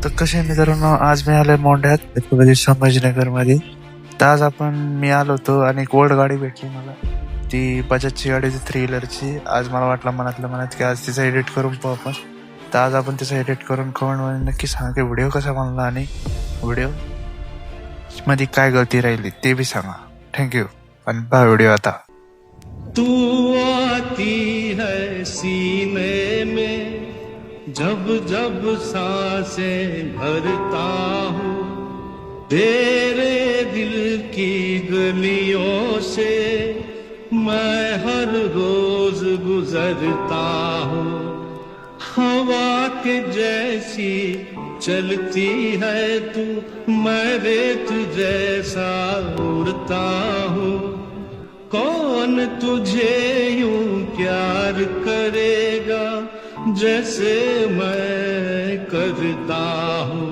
तर कसे मित्रांनो, आज मी आलोय मोंढ्यात छत्रपती संभाजीनगरमध्ये. तर आज मी आलो होतो आणि एक ओल्ड गाडी भेटली मला, ती बजाजची गाडी होती 3 व्हीलरची. आज मला वाटलं मनातल्या मनात की आज तिचा एडिट करून पाहू आपण. तर आज आपण तिचा एडिट करून कमेंटमध्ये नक्की सांगा की व्हिडिओ कसा बनला आणि व्हिडिओ मध्ये काय गलती राहिली ते बी सांगा. थँक्यू. आणि पहा व्हिडिओ आता. तू आती है सीने में जब जब सांसें भरता हूँ, तेरे दिल की गलियों से मैं हर रोज गुजरता हूँ. हवा के जैसी चलती है तू, मैं रेत जैसा उड़ता हूँ. कौन तुझे यूं प्यार करेगा जैसे मैं करता हूँ.